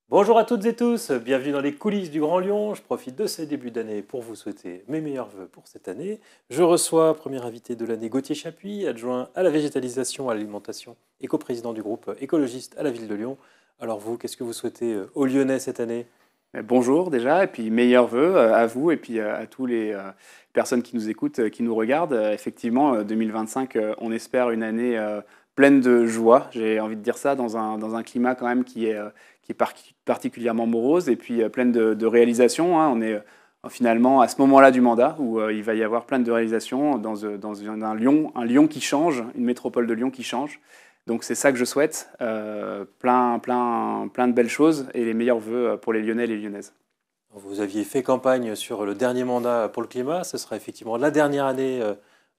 Bonjour à toutes et tous, bienvenue dans les coulisses du Grand Lyon. Je profite de ces débuts d'année pour vous souhaiter mes meilleurs vœux pour cette année. Je reçois, premier invité de l'année, Gauthier Chapuis, adjoint à la végétalisation, à l'alimentation et coprésident du groupe écologiste à la ville de Lyon. Alors vous, qu'est-ce que vous souhaitez aux Lyonnais cette année? Bonjour déjà, et puis meilleurs vœux à vous et puis à tous les personnes qui nous écoutent, qui nous regardent. Effectivement, 2025, on espère une année pleine de joie, j'ai envie de dire ça, dans un climat quand même qui est particulièrement morose et puis pleine de réalisations, hein. On est finalement à ce moment-là du mandat où il va y avoir plein de réalisations dans un Lyon qui change, une métropole de Lyon qui change. Donc c'est ça que je souhaite, plein de belles choses et les meilleurs vœux pour les Lyonnais et les Lyonnaises. Vous aviez fait campagne sur le dernier mandat pour le climat, ce sera effectivement la dernière année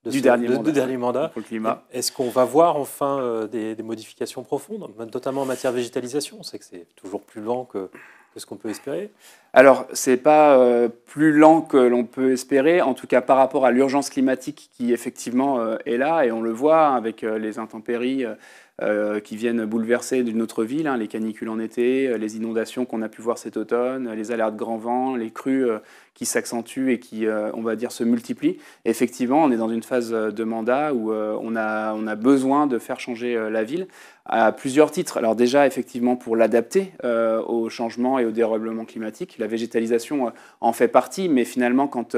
de Du ce dernier de mandat, dernier oui, mandat. pour le climat. Est-ce qu'on va voir enfin des modifications profondes, notamment en matière de végétalisation? On sait que c'est toujours plus lent que ce qu'on peut espérer. Alors, c'est pas plus lent que l'on peut espérer, en tout cas par rapport à l'urgence climatique qui effectivement est là, et on le voit hein, avec les intempéries qui viennent bouleverser notre ville, hein, les canicules en été, les inondations qu'on a pu voir cet automne, les alertes grand vent, les crues qui s'accentuent et qui, on va dire, se multiplient. Effectivement, on est dans une phase de mandat où on a besoin de faire changer la ville à plusieurs titres. Alors déjà, effectivement, pour l'adapter au changement et au dérèglement climatique. La végétalisation en fait partie, mais finalement, quand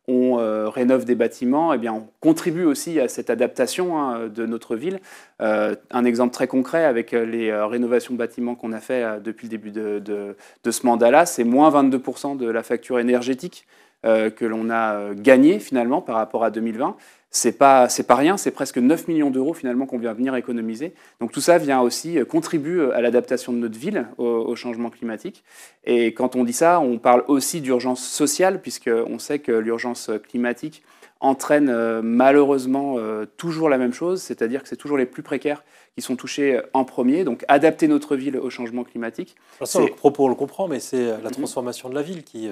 on rénove des bâtiments, eh bien, on contribue aussi à cette adaptation hein, de notre ville. Un exemple très concret avec les rénovations de bâtiments qu'on a fait depuis le début de ce mandat-là, c'est moins 22% de la facture énergétique que l'on a gagné finalement par rapport à 2020. C'est pas rien, c'est presque 9 millions d'euros finalement qu'on vient venir économiser. Donc tout ça vient aussi contribue à l'adaptation de notre ville au changement climatique. Et quand on dit ça, on parle aussi d'urgence sociale, puisqu'on sait que l'urgence climatique entraîne malheureusement toujours la même chose, c'est-à-dire que c'est toujours les plus précaires qui sont touchés en premier. Donc adapter notre ville au changement climatique, Ça, le c'est... propos, on le comprend, mais c'est la Mhm. transformation de la ville qui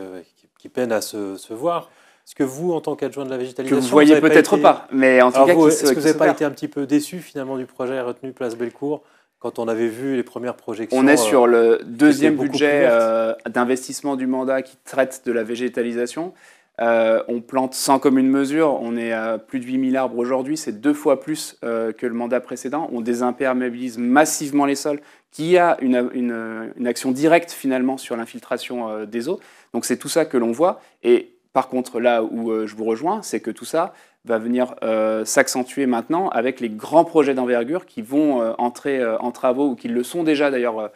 peine à se voir. Est-ce que vous, en tant qu'adjoint de la Que vous végétalisation, vous voyez n'avez pas peut-être été... pas, mais en tout Alors cas vous, est-ce que vous qui n'avez pas été s'opère. un petit peu déçu finalement du projet retenu Place Bellecour quand on avait vu les premières On est projections sur le qui étaient deuxième beaucoup plus budget vertes? d'investissement du mandat qui traite de la végétalisation. On plante sans commune mesure, on est à plus de 8000 arbres aujourd'hui, c'est 2 fois plus que le mandat précédent. On désimperméabilise massivement les sols, qui a une action directe finalement sur l'infiltration des eaux. Donc c'est tout ça que l'on voit. Et par contre, là où je vous rejoins, c'est que tout ça va venir s'accentuer maintenant avec les grands projets d'envergure qui vont entrer en travaux ou qui le sont déjà d'ailleurs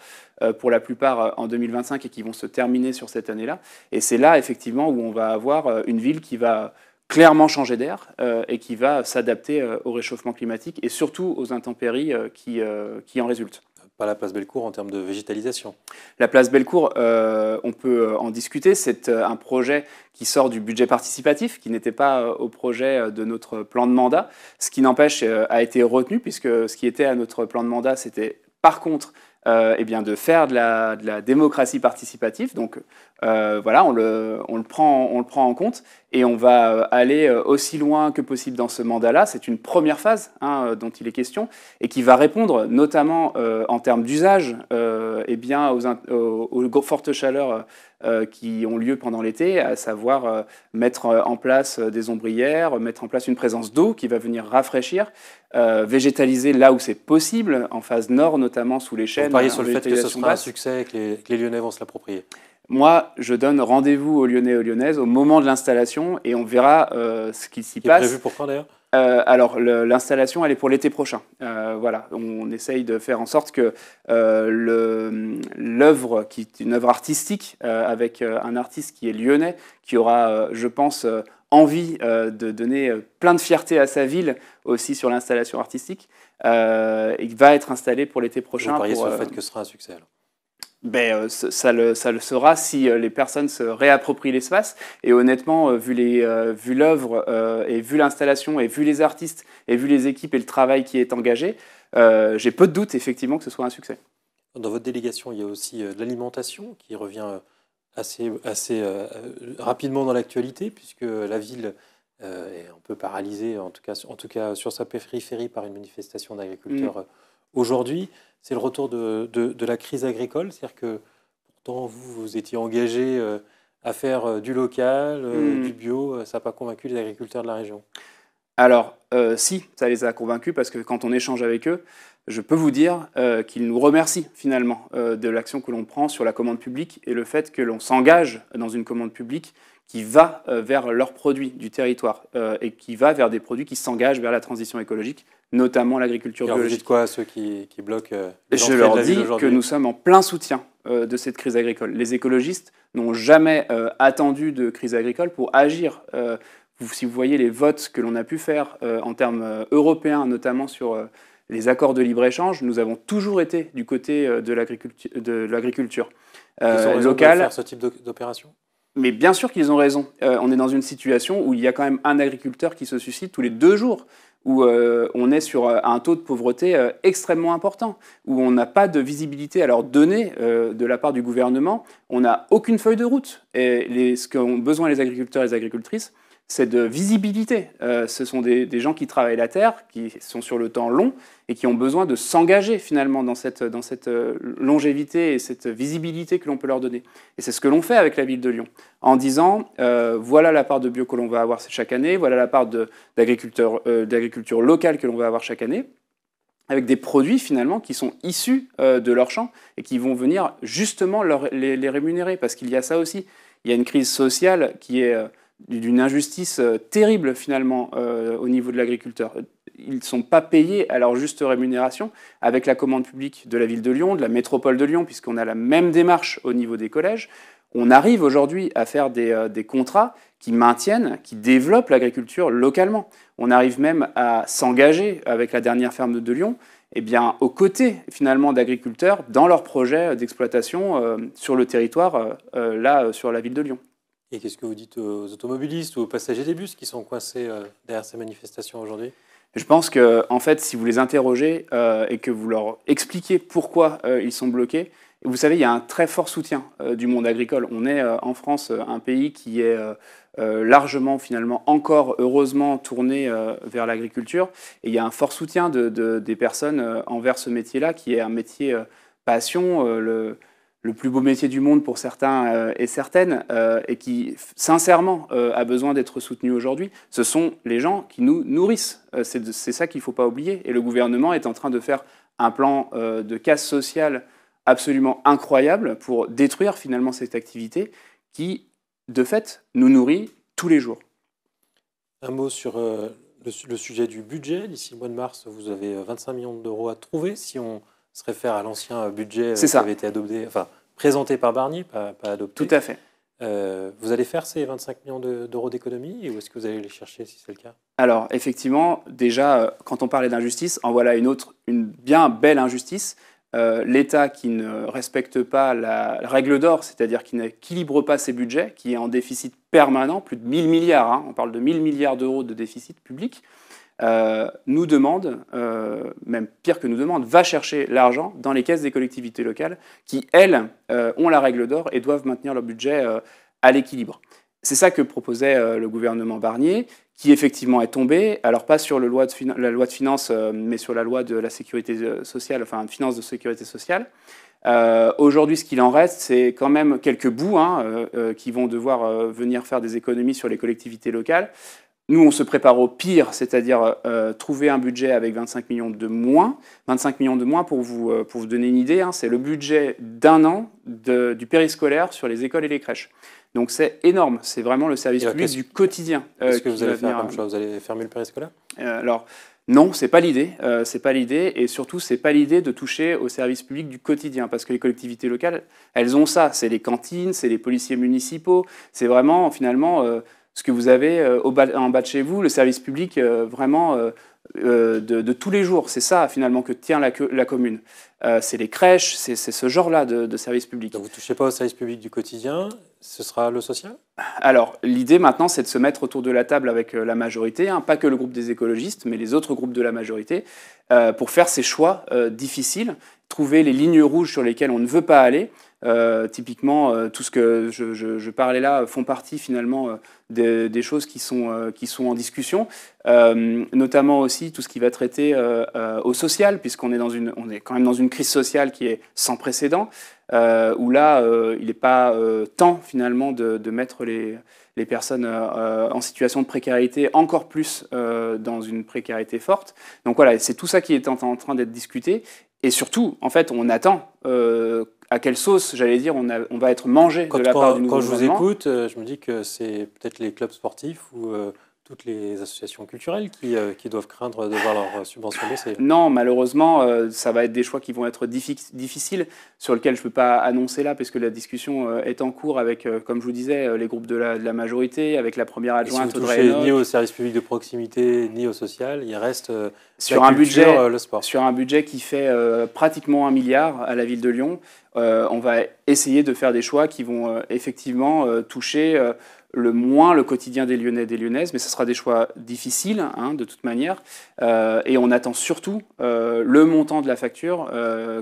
pour la plupart en 2025 et qui vont se terminer sur cette année-là. Et c'est là effectivement où on va avoir une ville qui va clairement changer d'air et qui va s'adapter au réchauffement climatique et surtout aux intempéries qui en résultent. Pas la Place Bellecour en termes de végétalisation. La place Bellecour, on peut en discuter. C'est un projet qui sort du budget participatif, qui n'était pas au projet de notre plan de mandat. Ce qui n'empêche a été retenu, puisque ce qui était à notre plan de mandat, c'était par contre eh bien, de faire de la démocratie participative. Donc voilà, on le prend en compte et on va aller aussi loin que possible dans ce mandat-là. C'est une première phase hein, dont il est question et qui va répondre notamment en termes d'usage eh bien, aux fortes chaleurs qui ont lieu pendant l'été, à savoir mettre en place des ombrières, mettre en place une présence d'eau qui va venir rafraîchir, végétaliser là où c'est possible, en phase nord notamment sous les Vous chênes pariez en sur le fait que ce végétalisation sera un basse. succès et que les Lyonnais vont se l'approprier. Moi, je donne rendez-vous aux Lyonnais et aux Lyonnaises au moment de l'installation et on verra ce qui s'y Qui est prévu passe. pour quand d'ailleurs? Alors, l'installation, elle est pour l'été prochain. Voilà, on essaye de faire en sorte que l'œuvre, qui est une œuvre artistique, avec un artiste qui est lyonnais, qui aura, je pense, envie de donner plein de fierté à sa ville aussi sur l'installation artistique, il va être installé pour l'été Vous prochain pariez pour, sur le fait que ce sera un succès alors. ben, ça le sera si les personnes se réapproprient l'espace. Et honnêtement, vu l'œuvre et vu l'installation et vu les artistes et vu les équipes et le travail qui est engagé, j'ai peu de doute effectivement que ce soit un succès. Dans votre délégation, il y a aussi de l'alimentation qui revient assez rapidement dans l'actualité, puisque la ville est un peu paralysée, en tout cas sur sa périphérie, par une manifestation Mm. d'agriculteurs aujourd'hui. C'est le retour de la crise agricole, c'est-à-dire que pour pourtant vous étiez engagé à faire du local, du bio. Ça n'a pas convaincu les agriculteurs de la région? Alors, si, ça les a convaincus parce que quand on échange avec eux, je peux vous dire qu'ils nous remercient finalement de l'action que l'on prend sur la commande publique et le fait que l'on s'engage dans une commande publique qui va vers leurs produits du territoire et qui va vers des produits qui s'engagent vers la transition écologique, notamment l'agriculture biologique. Vous dites quoi à ceux qui bloquent les Je entrées leur de la ville dis aujourd'hui? que nous sommes en plein soutien de cette crise agricole. Les écologistes n'ont jamais attendu de crise agricole pour agir. Si vous voyez les votes que l'on a pu faire en termes européens, notamment sur les accords de libre-échange, nous avons toujours été du côté de l'agriculture Ils ont raison locale. de faire ce type d'opération? Mais bien sûr qu'ils ont raison. On est dans une situation où il y a quand même un agriculteur qui se suicide tous les 2 jours, où on est sur un taux de pauvreté extrêmement important, où on n'a pas de visibilité à leur donner de la part du gouvernement. On n'a aucune feuille de route. Et ce qu'ont besoin les agriculteurs et les agricultrices, c'est de visibilité. Ce sont des gens qui travaillent la terre, qui sont sur le temps long et qui ont besoin de s'engager finalement dans cette longévité et cette visibilité que l'on peut leur donner. Et c'est ce que l'on fait avec la ville de Lyon, en disant voilà la part de bio que l'on va avoir chaque année, voilà la part d'agriculture locale que l'on va avoir chaque année, avec des produits finalement qui sont issus de leur champ et qui vont venir justement les rémunérer, parce qu'il y a ça aussi. Il y a une crise sociale qui est d'une injustice terrible finalement au niveau de l'agriculteur. Ils ne sont pas payés à leur juste rémunération avec la commande publique de la ville de Lyon, de la métropole de Lyon, puisqu'on a la même démarche au niveau des collèges. On arrive aujourd'hui à faire des contrats qui maintiennent, qui développent l'agriculture localement. On arrive même à s'engager avec la dernière ferme de Lyon, eh bien, aux côtés finalement d'agriculteurs dans leurs projets d'exploitation sur le territoire, sur la ville de Lyon. Et qu'est-ce que vous dites aux automobilistes ou aux passagers des bus qui sont coincés derrière ces manifestations aujourd'hui? Je pense que, en fait, si vous les interrogez et que vous leur expliquez pourquoi ils sont bloqués, vous savez, il y a un très fort soutien du monde agricole. On est en France un pays qui est largement, finalement, encore heureusement tourné vers l'agriculture. Et il y a un fort soutien des personnes envers ce métier-là, qui est un métier passion, le plus beau métier du monde pour certains et certaines, et qui, sincèrement, a besoin d'être soutenu aujourd'hui. Ce sont les gens qui nous nourrissent. C'est ça qu'il ne faut pas oublier. Et le gouvernement est en train de faire un plan de casse sociale absolument incroyable pour détruire finalement cette activité qui, de fait, nous nourrit tous les jours. Un mot sur le sujet du budget. D'ici le mois de mars, vous avez 25 millions d'euros à trouver si on se réfère à l'ancien budget qui avait été adopté, enfin, présenté par Barnier, pas adopté. Tout à fait. Vous allez faire ces 25 millions d'euros d'économie ou est-ce que vous allez les chercher si c'est le cas? Alors, effectivement, déjà, quand on parlait d'injustice, en voilà une autre, une bien belle injustice. L'État qui ne respecte pas la règle d'or, c'est-à-dire qui n'équilibre pas ses budgets, qui est en déficit permanent, plus de 1000 milliards, on parle de 1000 milliards d'euros de déficit public, nous demande, même pire que nous demande, va chercher l'argent dans les caisses des collectivités locales qui, elles, ont la règle d'or et doivent maintenir leur budget à l'équilibre. C'est ça que proposait le gouvernement Barnier, qui effectivement est tombé, alors pas sur la loi de finances, mais sur la loi de la sécurité sociale, enfin de finances de sécurité sociale. Aujourd'hui, ce qu'il en reste, c'est quand même quelques bouts qui vont devoir venir faire des économies sur les collectivités locales. Nous, on se prépare au pire, c'est-à-dire trouver un budget avec 25 millions de moins. 25 millions de moins, pour vous donner une idée, c'est le budget d'un an du périscolaire sur les écoles et les crèches. Donc c'est énorme, c'est vraiment le service public du quotidien. Est-ce que vous allez faire comme chose? Vous allez fermer le périscolaire? Alors, non, c'est pas l'idée. C'est pas l'idée, et surtout, c'est pas l'idée de toucher au service public du quotidien, parce que les collectivités locales, elles ont ça. C'est les cantines, c'est les policiers municipaux, c'est vraiment, finalement, ce que vous avez en bas de chez vous, le service public vraiment de tous les jours. C'est ça, finalement, que tient la commune. C'est les crèches, c'est ce genre-là de service public. Donc vous ne touchez pas au service public du quotidien, ce sera le social? Alors, l'idée maintenant, c'est de se mettre autour de la table avec la majorité, pas que le groupe des écologistes, mais les autres groupes de la majorité, pour faire ces choix difficiles, trouver les lignes rouges sur lesquelles on ne veut pas aller. Typiquement, tout ce que je parlais là font partie finalement des choses qui sont en discussion, notamment aussi tout ce qui va traiter au social, puisqu'on est quand même dans une une crise sociale qui est sans précédent, où là, il n'est pas temps finalement de mettre les personnes en situation de précarité encore plus dans une précarité forte. Donc voilà, c'est tout ça qui est en train d'être discuté. Et surtout, en fait, on attend à quelle sauce, j'allais dire, on va être mangé de la part du nouveau gouvernement. Quand je vous écoute, je me dis que c'est peut-être les clubs sportifs ou toutes les associations culturelles qui doivent craindre de voir leurs subventions baisser. Non, malheureusement, ça va être des choix qui vont être difficiles, sur lesquels je ne peux pas annoncer là, parce que la discussion est en cours avec, comme je vous disais, les groupes de la majorité, avec la première adjointe Audrey Hennock. Si vous touchez ni au service public de proximité, ni au social, il reste sur la un culture, budget, le sport. Sur un budget qui fait pratiquement 1 milliard à la ville de Lyon, on va essayer de faire des choix qui vont effectivement toucher le moins le quotidien des Lyonnais et des Lyonnaises, mais ce sera des choix difficiles, hein, de toute manière. Et on attend surtout le montant de la facture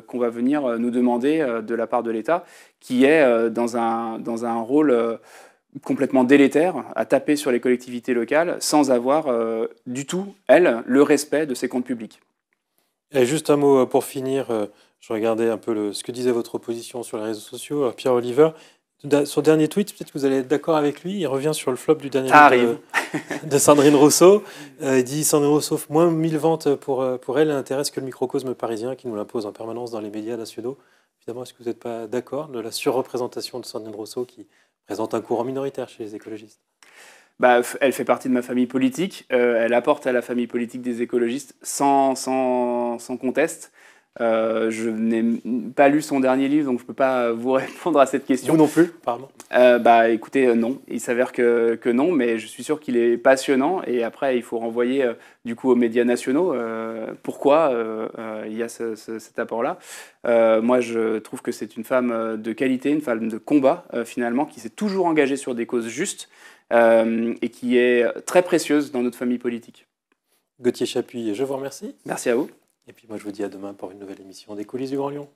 qu'on va venir nous demander de la part de l'État, qui est dans un rôle complètement délétère, à taper sur les collectivités locales, sans avoir du tout, elles, le respect de ces comptes publics. Et juste un mot pour finir, je regardais un peu ce que disait votre opposition sur les réseaux sociaux, Pierre Oliver. Son dernier tweet, peut-être que vous allez être d'accord avec lui, il revient sur le flop du dernier livre de Sandrine Rousseau. Il dit « Sandrine Rousseau, moins 1000 ventes pour elle n'intéresse que le microcosme parisien qui nous l'impose en permanence dans les médias nationaux. » Évidemment, est-ce que vous n'êtes pas d'accord de la surreprésentation de Sandrine Rousseau qui présente un courant minoritaire chez les écologistes? Elle fait partie de ma famille politique, elle apporte à la famille politique des écologistes sans conteste. Je n'ai pas lu son dernier livre, donc je ne peux pas vous répondre à cette question. Vous non plus, apparemment. Écoutez, non. Il s'avère que non, mais je suis sûr qu'il est passionnant. Et après, il faut renvoyer du coup aux médias nationaux pourquoi il y a cet apport-là. Moi, je trouve que c'est une femme de qualité, une femme de combat, finalement, qui s'est toujours engagée sur des causes justes et qui est très précieuse dans notre famille politique. Gauthier Chapuis, je vous remercie. Merci à vous. Et puis moi, je vous dis à demain pour une nouvelle émission des coulisses du Grand Lyon.